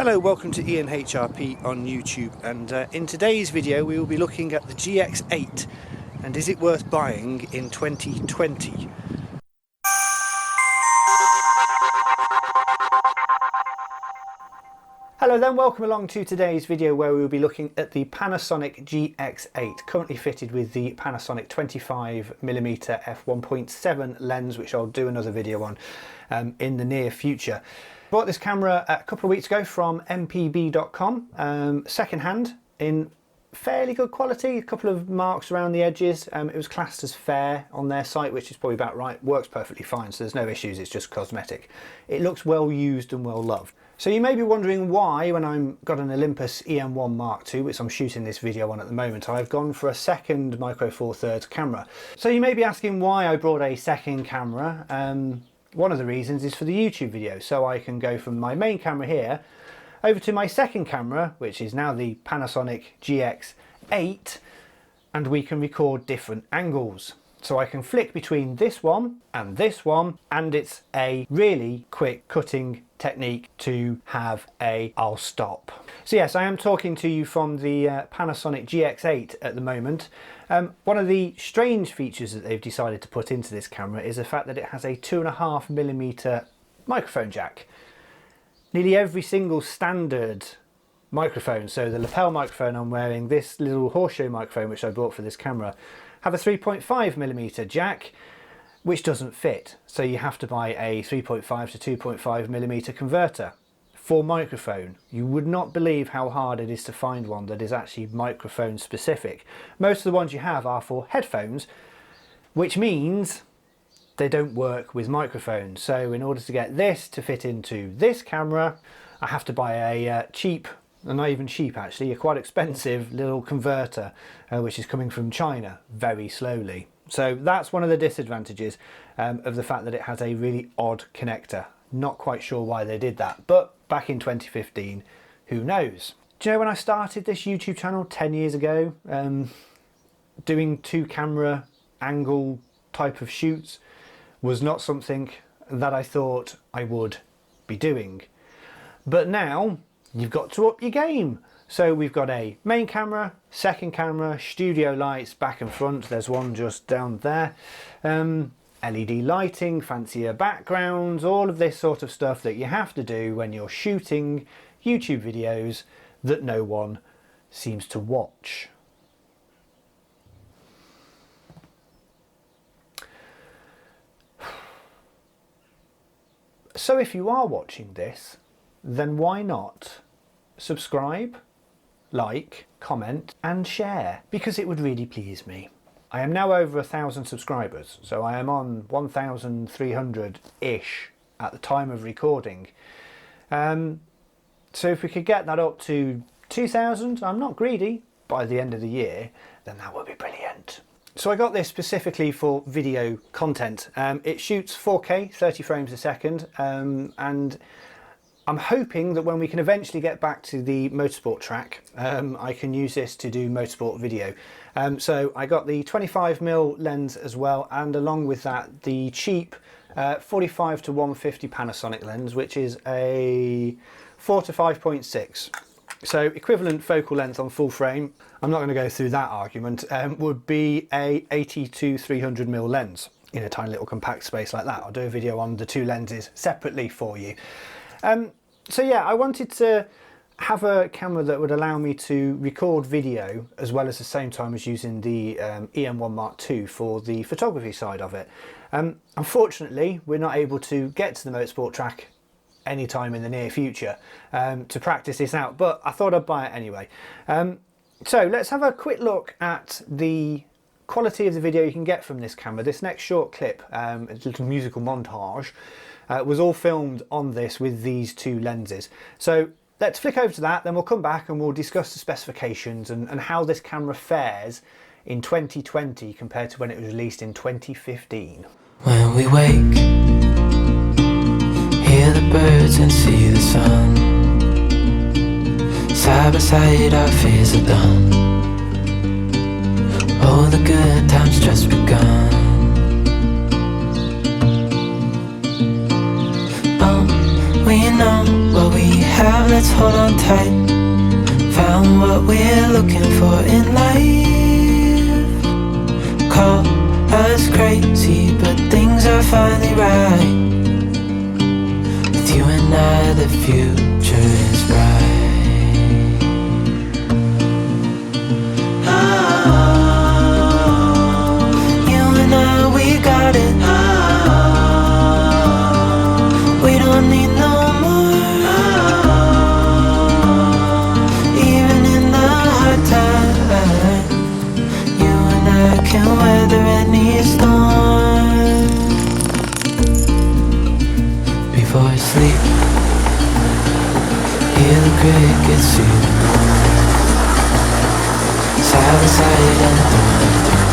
Hello, welcome to Ian HRP on YouTube, and in today's video we will be looking at the GX8 and is it worth buying in 2020? Hello then, welcome along to today's video where we will be looking at the Panasonic GX8, currently fitted with the Panasonic 25mm f1.7 lens, which I'll do another video on in the near future. Bought this camera a couple of weeks ago from mpb.com, second hand in fairly good quality, a couple of marks around the edges. It was classed as fair on their site, which is probably about right, works perfectly fine, so there's no issues, it's just cosmetic. It looks well used and well loved. So you may be wondering why, when I've got an Olympus EM1 Mark II, which I'm shooting this video on at the moment, I've gone for a second Micro Four Thirds camera. So you may be asking why I brought a second camera. One of the reasons is for the YouTube video, so I can go from my main camera here over to my second camera, which is now the Panasonic GX8, and we can record different angles. So I can flick between this one, and it's a really quick cutting technique to have a I'll stop. So yes, I am talking to you from the Panasonic GX8 at the moment. One of the strange features that they've decided to put into this camera is the fact that it has a 2.5mm microphone jack. Nearly every single standard microphone, so the lapel microphone I'm wearing, this little horseshoe microphone which I bought for this camera, have a 3.5mm jack, which doesn't fit. So you have to buy a 3.5 to 2.5mm converter for microphone. You would not believe how hard it is to find one that is actually microphone specific. Most of the ones you have are for headphones, which means they don't work with microphones. So in order to get this to fit into this camera, I have to buy a cheap, not even cheap actually, a quite expensive little converter, which is coming from China very slowly. So that's one of the disadvantages of the fact that it has a really odd connector. Not quite sure why they did that, but back in 2015, who knows? Do you know when I started this YouTube channel 10 years ago, doing two camera angle type of shoots was not something that I thought I would be doing. But now you've got to up your game. So we've got a main camera, second camera, studio lights back and front, there's one just down there, LED lighting, fancier backgrounds, all of this sort of stuff that you have to do when you're shooting YouTube videos that no one seems to watch. So if you are watching this, then why not subscribe, like, comment and share, because it would really please me. I am now over 1,000 subscribers, so I am on 1,300-ish at the time of recording. So if we could get that up to 2,000, I'm not greedy, by the end of the year, then that would be brilliant. So I got this specifically for video content. It shoots 4K, 30 frames a second, and I'm hoping that when we can eventually get back to the motorsport track, I can use this to do motorsport video. So I got the 25mm lens as well, and along with that the cheap 45 to 150 Panasonic lens, which is a 4 to 5.6. So equivalent focal length on full frame, I'm not going to go through that argument, would be a 80 to 300mm lens in a tiny little compact space like that. I'll do a video on the two lenses separately for you. So yeah, I wanted to have a camera that would allow me to record video as well as the same time as using the EM1 Mark II for the photography side of it. Unfortunately, we're not able to get to the motorsport track anytime in the near future to practice this out, but I thought I'd buy it anyway. So let's have a quick look at the quality of the video you can get from this camera. This next short clip, a little musical montage, was all filmed on this with these two lenses. So let's flick over to that, then we'll come back and we'll discuss the specifications and how this camera fares in 2020 compared to when it was released in 2015. When we wake, hear the birds and see the sun. Side by side our fears are done. All the good times just begun. we know what we have, let's hold on tight. Found what we're looking for in life. Call us crazy, but things are finally right. With you and I, the future is bright. You and I, we got it. We don't need no more. Even in the hard times, you and I can weather any storm. Before I sleep, hear the crickets sing. Side by side and through.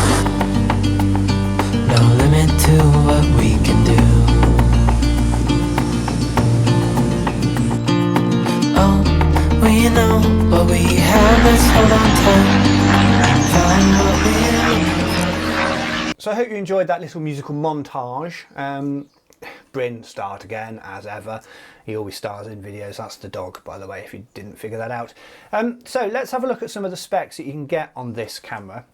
No limit to what we can do. Oh, we know what we have, let's hold on tight. Found what we're looking for. So I hope you enjoyed that little musical montage. Bryn starred again, as ever. He always stars in videos. That's the dog, by the way, if you didn't figure that out. So let's have a look at some of the specs that you can get on this camera.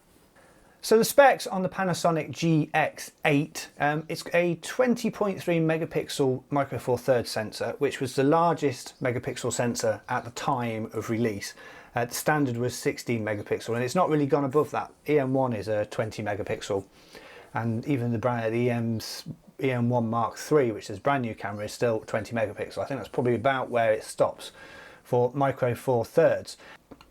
So the specs on the Panasonic GX8, it's a 20.3 megapixel micro four thirds sensor, which was the largest megapixel sensor at the time of release. The standard was 16 megapixel, and it's not really gone above that. EM1 is a 20 megapixel, and even the brand, the EM1 Mark III, which is a brand new camera, is still 20 megapixel. I think that's probably about where it stops for micro four thirds.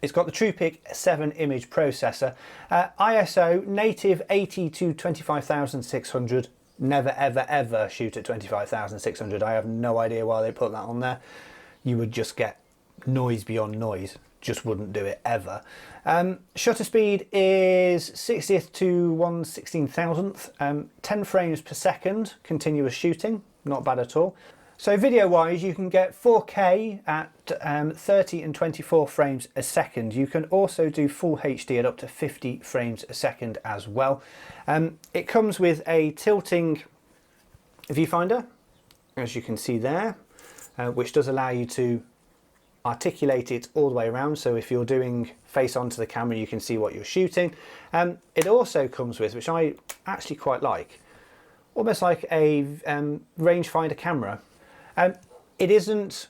It's got the TruePic 7 image processor, ISO native 80 to 25,600. Never ever ever shoot at 25,600. I have no idea why they put that on there. You would just get noise beyond noise. Just wouldn't do it ever. Shutter speed is 60th to 1/16,000th, 10 frames per second continuous shooting, not bad at all. So video wise, you can get 4K at 30 and 24 frames a second. You can also do full HD at up to 50 frames a second as well. It comes with a tilting viewfinder, as you can see there, which does allow you to articulate it all the way around, so if you're doing face onto the camera you can see what you're shooting. It also comes with, which I actually quite like, almost like a rangefinder camera. It isn't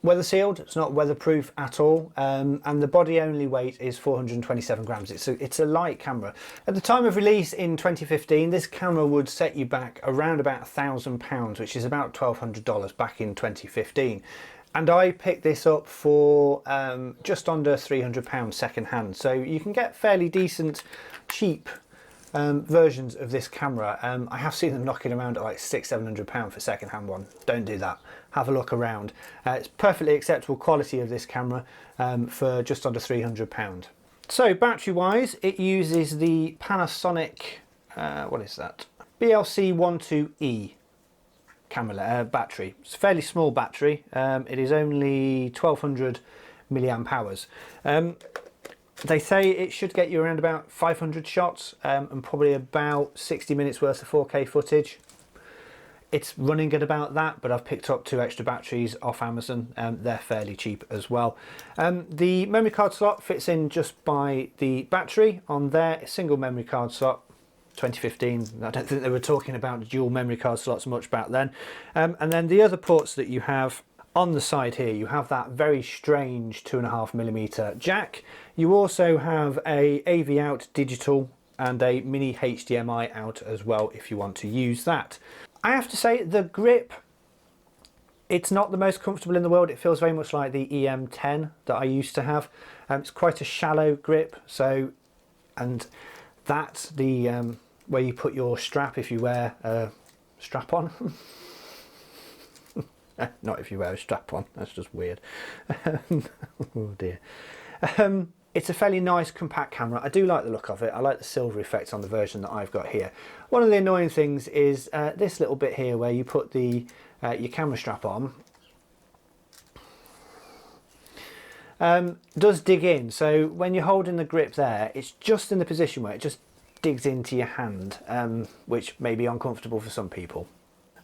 weather sealed, it's not weatherproof at all, and the body only weight is 427 grams. It's a light camera. At the time of release in 2015, this camera would set you back around about £1,000, which is about $1,200 back in 2015. And I picked this up for just under £300 second hand. So you can get fairly decent, cheap versions of this camera. I have seen them knocking around at like £600–700 for second hand one. Don't do that. Have a look around. It's perfectly acceptable quality of this camera for just under £300. So battery wise, it uses the Panasonic, what is that? BLC12E. camera battery. It's a fairly small battery. It is only 1200 milliamp hours. They say it should get you around about 500 shots and probably about 60 minutes worth of 4K footage. It's running at about that, but I've picked up 2 extra batteries off Amazon. They're fairly cheap as well. The memory card slot fits in just by the battery on there. A single memory card slot. 2015, I don't think they were talking about dual memory card slots much back then. And then the other ports that you have on the side here, you have that very strange 2.5mm jack. You also have a AV out digital and a mini HDMI out as well if you want to use that. I have to say the grip, it's not the most comfortable in the world. It feels very much like the EM10 that I used to have. It's quite a shallow grip, so, and that's the where you put your strap if you wear a strap on. Not if you wear a strap on, that's just weird. Oh dear. It's a fairly nice compact camera. I do like the look of it. I like the silver effect on the version that I've got here. One of the annoying things is this little bit here where you put the your camera strap on. Does dig in, so when you're holding the grip there, it's just in the position where it just digs into your hand, which may be uncomfortable for some people.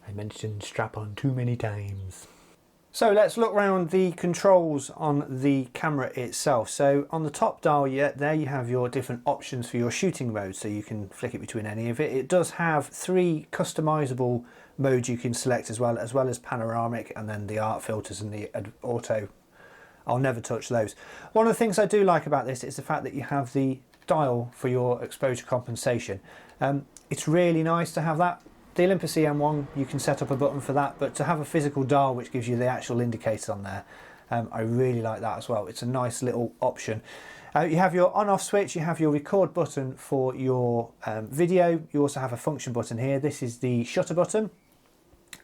I mentioned strap on too many times. So let's look around the controls on the camera itself. So on the top dial there you have your different options for your shooting modes, so you can flick it between any of it. It does have 3 customizable modes you can select as well as panoramic, and then the art filters and the auto. I'll never touch those. One of the things I do like about this is the fact that you have the dial for your exposure compensation. It's really nice to have that. The Olympus EM1, you can set up a button for that, but to have a physical dial which gives you the actual indicators on there, I really like that as well. It's a nice little option. You have your on-off switch, you have your record button for your video, you also have a function button here. This is the shutter button,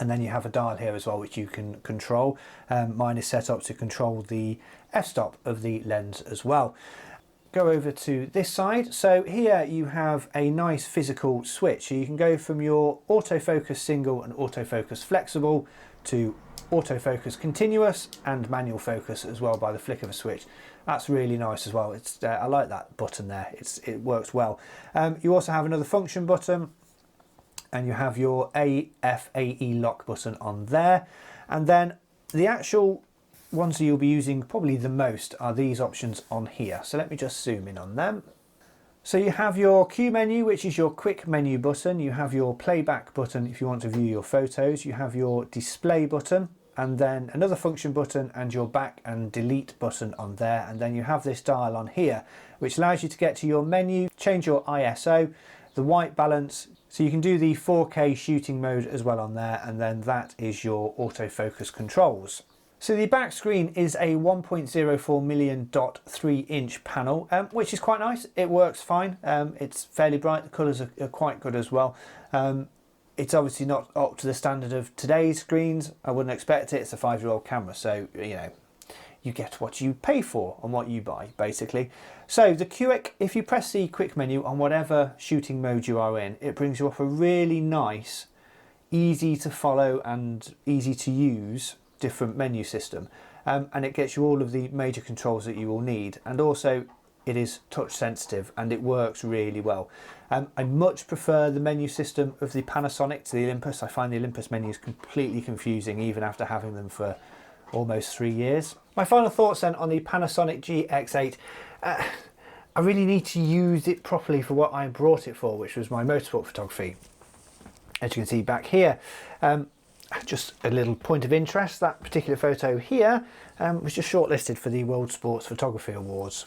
and then you have a dial here as well which you can control. Mine is set up to control the f-stop of the lens as well. Go over to this side. So here you have a nice physical switch. So you can go from your autofocus single and autofocus flexible to autofocus continuous and manual focus as well by the flick of a switch. That's really nice as well. It's I like that button there. It works well. You also have another function button, and you have your AF/AE lock button on there. And then the actual ones that you'll be using probably the most are these options on here. So let me just zoom in on them. So you have your Q menu, which is your quick menu button. You have your playback button if you want to view your photos. You have your display button, and then another function button and your back and delete button on there. And then you have this dial on here, which allows you to get to your menu, change your ISO, the white balance, so you can do the 4K shooting mode as well on there. And then that is your autofocus controls. So the back screen is a 1.04 million dot 3-inch panel, which is quite nice. It works fine. It's fairly bright. The colours are quite good as well. It's obviously not up to the standard of today's screens. I wouldn't expect it. It's a 5-year-old camera, so you know, you get what you pay for and what you buy, basically. So the quick, if you press the quick menu on whatever shooting mode you are in, it brings you up a really nice, easy to follow and easy to use different menu system, and it gets you all of the major controls that you will need, and also it is touch sensitive and it works really well. I much prefer the menu system of the Panasonic to the Olympus. I find the Olympus menus completely confusing even after having them for almost 3 years. My final thoughts then on the Panasonic GX8. I really need to use it properly for what I brought it for, which was my motorsport photography. As you can see back here, just a little point of interest, that particular photo here was just shortlisted for the World Sports Photography Awards.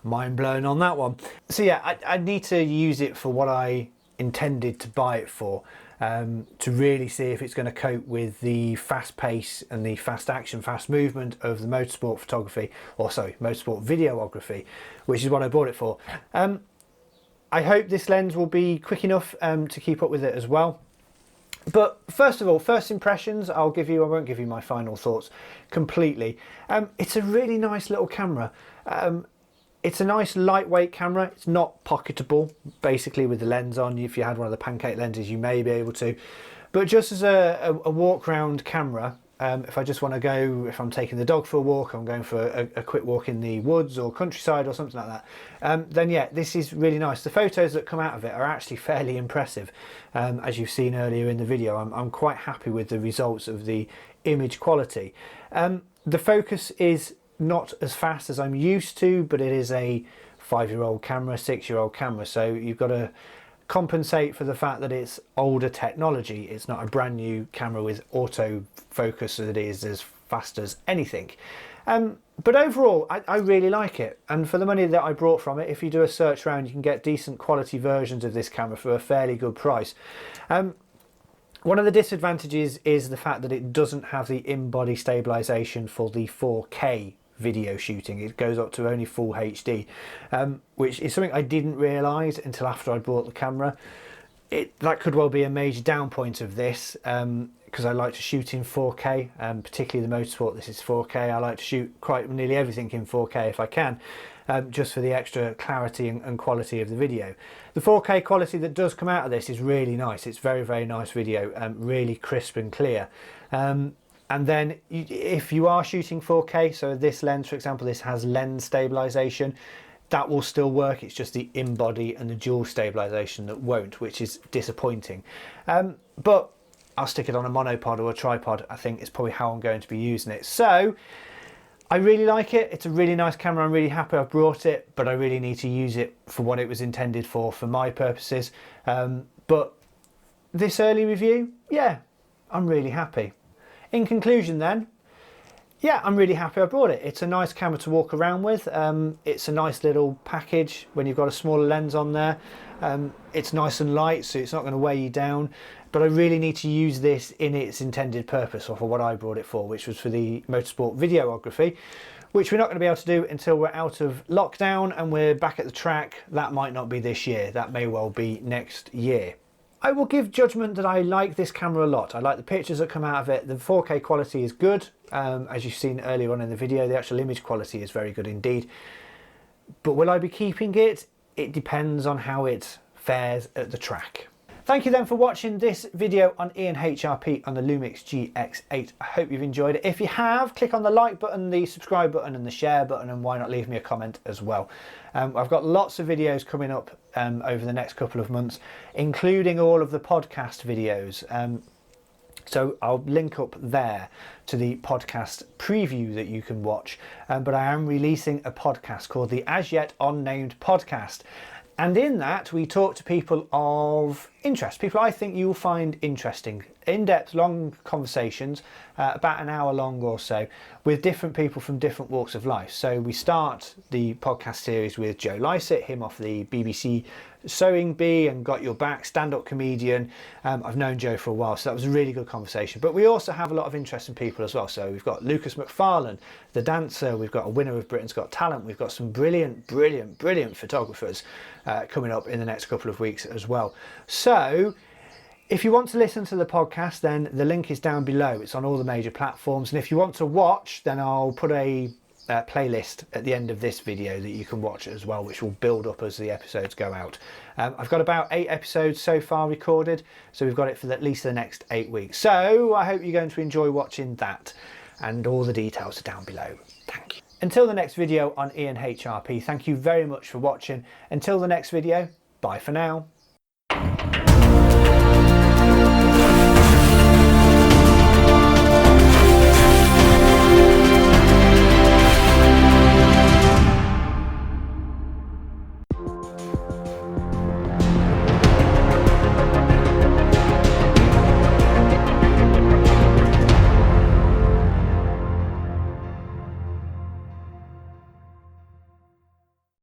Mind blown on that one. So yeah, I need to use it for what I intended to buy it for, to really see if it's going to cope with the fast pace and the fast action, fast movement of the motorsport photography, or sorry, motorsport videography, which is what I bought it for. I hope this lens will be quick enough to keep up with it as well. But first of all, first impressions, I won't give you my final thoughts completely. It's a really nice little camera. It's a nice lightweight camera. It's not pocketable, basically, with the lens on. If you had one of the pancake lenses, you may be able to. But just as a walk round camera, if I just want to go, if I'm taking the dog for a walk, I'm going for a quick walk in the woods or countryside or something like that, then yeah, this is really nice. The photos that come out of it are actually fairly impressive. As you've seen earlier in the video, I'm quite happy with the results of the image quality. The focus is not as fast as I'm used to, but it is a 5-year-old camera, 6-year-old camera, so you've got to compensate for the fact that it's older technology. It's not a brand new camera with autofocus that is as fast as anything. But overall, I really like it, and for the money that I brought from it, if you do a search around, you can get decent quality versions of this camera for a fairly good price. One of the disadvantages is the fact that it doesn't have the in-body stabilization for the 4K video shooting. It goes up to only full HD, which is something I didn't realise until after I bought the camera. That could well be a major down point of this, because I like to shoot in 4K, particularly the motorsport. This is 4K. I like to shoot quite nearly everything in 4K if I can, just for the extra clarity and quality of the video. The 4K quality that does come out of this is really nice. It's very, very nice video, really crisp and clear. And then if you are shooting 4K, so this lens, for example, this has lens stabilization, that will still work. It's just the in-body and the dual stabilization that won't, which is disappointing. But I'll stick it on a monopod or a tripod. I think it's probably how I'm going to be using it. So I really like it. It's a really nice camera. I'm really happy I've brought it, but I really need to use it for what it was intended for my purposes. But this early review, yeah, I'm really happy. In conclusion then, yeah, I'm really happy I brought it. It's a nice camera to walk around with. It's a nice little package when you've got a smaller lens on there. It's nice and light, so it's not going to weigh you down. But I really need to use this in its intended purpose, or for what I brought it for, which was for the motorsport videography, which we're not going to be able to do until we're out of lockdown and we're back at the track. That might not be this year. That may well be next year. I will give judgment that I like this camera a lot. I like the pictures that come out of it. The 4K quality is good. As you've seen earlier on in the video, the actual image quality is very good indeed. But will I be keeping it? It depends on how it fares at the track. Thank you then for watching this video on Ian HRP on the Lumix GX8. I hope you've enjoyed it. If you have, click on the like button, the subscribe button and the share button, and why not leave me a comment as well. I've got lots of videos coming up over the next couple of months, including all of the podcast videos. So I'll link up there to the podcast preview that you can watch. But I am releasing a podcast called the As Yet Unnamed Podcast. And in that, we talk to people of interest, people I think you'll find interesting. In-depth, long conversations, about an hour long or so, with different people from different walks of life. So we start the podcast series with Joe Lycett, him off the BBC Sewing Bee and Got Your Back, stand-up comedian. I've known Joe for a while, so that was a really good conversation. But we also have a lot of interesting people as well. So we've got Lucas McFarlane, the dancer. We've got a winner of Britain's Got Talent. We've got some brilliant photographers coming up in the next couple of weeks as well. So if you want to listen to the podcast, then the link is down below. It's on all the major platforms. And if you want to watch, then I'll put a playlist at the end of this video that you can watch as well, which will build up as the episodes go out. I've got about 8 episodes so far recorded, so we've got it for at least the next 8 weeks. So I hope you're going to enjoy watching that, and all the details are down below. Thank you. Until the next video on Ian HRP, thank you very much for watching. Until the next video, bye for now.